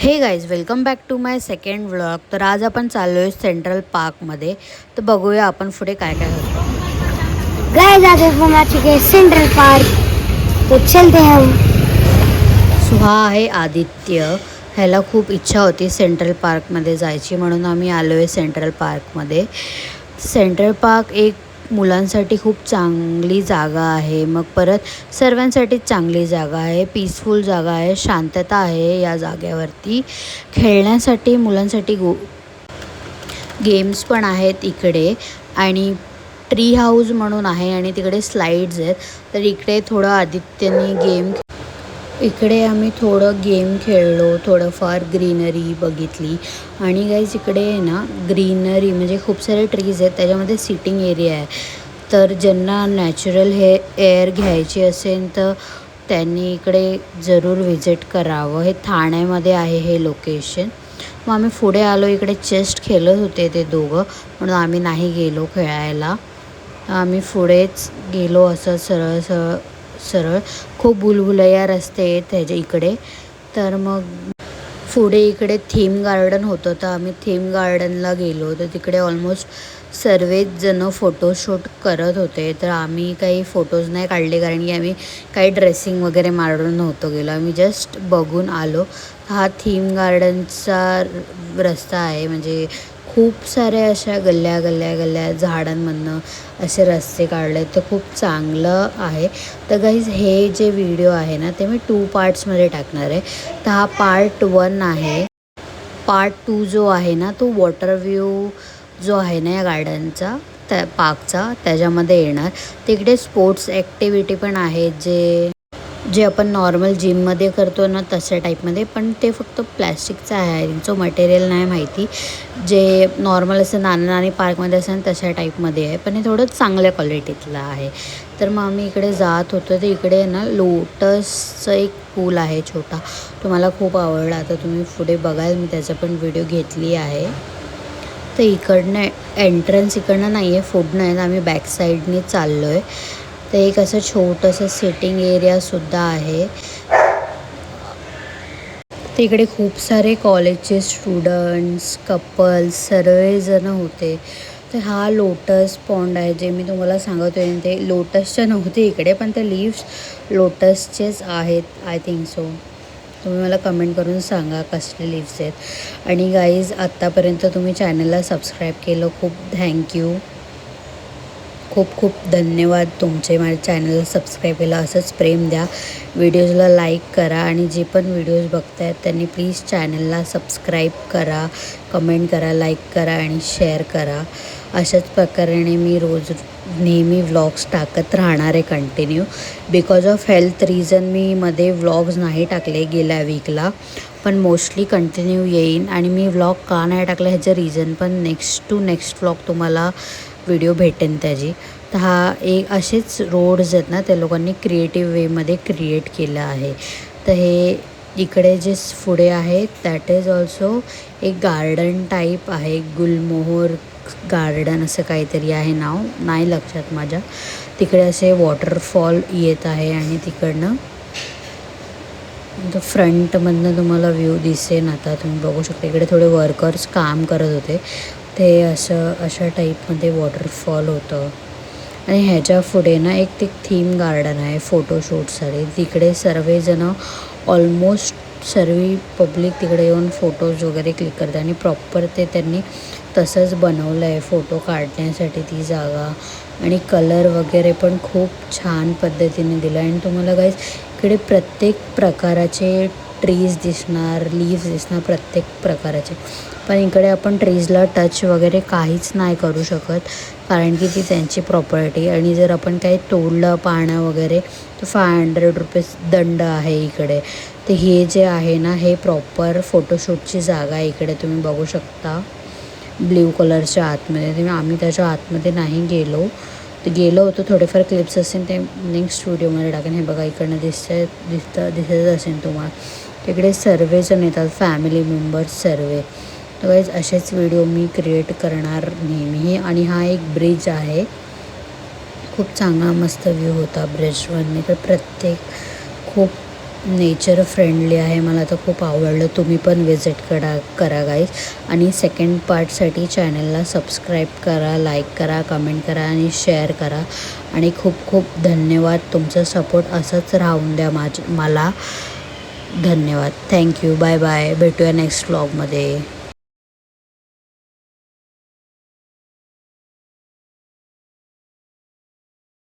हे guys, welcome back to my second vlog. तर आज आपण चाललो आहे सेंट्रल पार्कमध्ये. तर बघूया आपण पुढे काय काय होतं. गाइस आज हम आ चुके हैं सेंट्रल पार्क, तो चलते हैं हम. सो हा आहे आदित्य. ह्याला खूप इच्छा होती सेंट्रल पार्कमध्ये जायची, म्हणून आम्ही आलो आहे सेंट्रल पार्कमध्ये. सेंट्रल पार्क एक मुलांसाठी खूप चांगली जागा आहे, मग परत सर्वांसाठीच चांगली जागा आहे. पीसफुल जागा आहे, शांतता आहे या जागेवरती. खेळण्यासाठी मुलांसाठी गेम्स पण आहेत इकडे, आणि ट्री हाऊस म्हणून आहे, आणि तिकडे स्लाईड्स आहेत. तर इकडे थोडं आदित्यने इकडे आम्ही थोडं गेम खेळलो, थोडंफार ग्रीनरी बघितली. आणि गाईज इकडे आहे ना ग्रीनरी म्हणजे खूप सारे ट्रीज आहेत, त्याच्यामध्ये सिटिंग एरिया आहे. तर ज्यांना नॅचरल एअर घ्यायची असेल तर त्यांनी इकडे जरूर व्हिजिट करावं. हे ठाण्यामध्ये आहे हे लोकेशन. मग आम्ही पुढे आलो, इकडे चेस्ट खेळत होते ते दोघं, म्हणून आम्ही नाही गेलो खेळायला. आम्ही पुढेच गेलो असं सरळ सरळ. खूप भुलभुलैया रस्ते आहेत त्याच्या इकडे. तर मग पुढे इकडे थीम गार्डन होतं, तर आम्ही थीम गार्डनला गेलो. तर तिकडे ऑलमोस्ट सर्वच जण फोटोशूट करत होते. तर आम्ही काही फोटोज नाही काढले, कारण की आम्ही काही ड्रेसिंग वगैरे मारून नव्हतो गेलो, आम्ही जस्ट बघून आलो. हा थीम गार्डनचा रस्ता आहे, म्हणजे खूप साऱ्या अशा गल्ल्या झाडांमधनं असे रस्ते काढले, तर खूप चांगलं आहे. तर गाईज हे जे व्हिडिओ आहे ना ते मी 2 पार्ट्समध्ये टाकणार आहे. तर हा पार्ट 1 आहे. पार्ट 2 जो आहे ना तो वॉटर व्ह्यू जो आहे ना या गार्डनचा, त्या पार्कचा, त्याच्यामध्ये येणार. तिकडे स्पोर्ट्स ॲक्टिव्हिटी पण आहेत, जे आपण नॉर्मल जिममध्ये करतो ना तशा टाईपमध्ये, पण ते फक्त प्लॅस्टिकचं आहे. त्यांचं मटेरियल नाही माहिती. जे नॉर्मल असं नानी पार्कमध्ये असेल तशा टाईपमध्ये आहे, पण हे थोडं चांगल्या क्वालिटीतलं आहे. तर मग आम्ही इकडे जात होतो. तर इकडे ना लोटसचं एक पूल आहे छोटा, तो मला खूप आवडला. आता तुम्ही पुढे बघाल, मी त्याचा पण व्हिडिओ घेतली आहे. तर इकडनं एंट्रन्स इकडनं नाही आहे, पुढनं आहे. आम्ही बॅक साईडने चाललो आहे. तर एक असं छोटंसं सिटिंग एरियासुद्धा आहे. तर इकडे खूप सारे कॉलेजचे स्टुडंट्स, कपल्स सर्वजण होते. तर हा लोटस पॉन्ड आहे, जे मी तुम्हाला सांगत होते. ते लोटसच्या नव्हते इकडे, पण ते लीव्स लोटसचेच आहेत आय थिंक सो. तुम्ही मला कमेंट करून सांगा कसले लीव्स आहेत. आणि गाईज, आत्तापर्यंत तुम्ही चॅनलला सबस्क्राईब केलं, खूप थँक्यू. खूप खूप धन्यवाद तुमचे. माझ्या चॅनलला सबस्क्राईब केलं, असंच प्रेम द्या. व्हिडिओजला लाईक करा, आणि जे पण व्हिडिओज बघतायत त्यांनी प्लीज चॅनलला सबस्क्राईब करा, कमेंट करा, लाईक करा आणि शेअर करा. अशाच प्रकारे मी रोज नेहमी व्लॉग्स टाकत राहणार आहे continue. Because of health reason मी मध्ये व्लॉग्स नाही टाकले गेल्या वीकला, पण मोस्टली कंटिन्यू येईन. आणि मी व्लॉग का नाही टाकला ह्याचं रिझन पण नेक्स्ट व्लॉग तुम्हाला व्हिडिओ भेटेन त्याची. तर हा एक असेच रोड्स आहेत ना, त्या लोकांनी क्रिएटिव्ह वेमध्ये क्रिएट केलं आहे. तर हे इकडे जे पुढे आहे दॅट इज ऑल्सो एक गार्डन टाईप आहे, गुलमोहर गार्डन असं काहीतरी आहे नाव, नाही लक्षात माझ्या. तिकडे असे वॉटरफॉल येत आहे, आणि तिकडनं फ्रंटमधनं तुम्हाला व्ह्यू दिसेन. आता तुम्ही बघू शकता इकडे थोडे वर्कर्स काम करत होते. ते अशा टाईपमध्ये वॉटरफॉल होतं. आणि ह्याच्या पुढे ना एक ते थीम गार्डन आहे फोटोशूटसाठी. तिकडे सर्वजणं ऑलमोस्ट सर्व पब्लिक तिकडे येऊन फोटोज वगैरे क्लिक करते, आणि प्रॉपर ते त्यांनी तसंच बनवलं आहे फोटो काढण्यासाठी ती जागा. आणि कलर वगैरे पण खूप छान पद्धतीने दिलं आहे. आणि तुम्हाला गाईज इकडे प्रत्येक प्रकाराचे ट्रीज दिसणार, लीव्स दिसणार प्रत्येक प्रकाराचे. पण इकडे आपण ट्रीजला टच वगैरे काहीच नाही करू शकत, कारण की ती त्यांची प्रॉपर्टी. आणि जर आपण काही तोडलं पानं वगैरे तर ₹500 दंड आहे इकडे. तर हे जे आहे ना हे प्रॉपर फोटोशूटची जागा आहे. इकडे तुम्ही बघू शकता ब्ल्यू कलरच्या आतमध्ये. तर आम्ही त्याच्या आतमध्ये नाही गेलो. तर गेलो होतो, थोडेफार क्लिप्स असेल ते नेक्स्ट व्हिडिओमध्ये टाकेन. हे बघा इकडनं दिसत असेल तुम्हाला. तिकडे सर्वजण येतात, फॅमिली मेंबर्स सर्व. तर गाईज असेच व्हिडिओ मी क्रिएट करणार नेहमी. आणि हा एक ब्रिज आहे, खूप चांगला मस्त व्ह्यू होता ब्रिजवरने. तर खूप नेचर फ्रेंडली आहे. मला तर खूप आवडलं. तुम्ही पण विजिट करा गाईज. आणि सेकंड पार्टसाठी चॅनलला सबस्क्राईब करा, लाईक करा, कमेंट करा आणि शेअर करा. आणि खूप खूप धन्यवाद. तुमचं सपोर्ट असंच राहून द्या मला. धन्यवाद. थँक्यू. Bye bye. भेटूया नेक्स्ट व्लॉगमध्ये.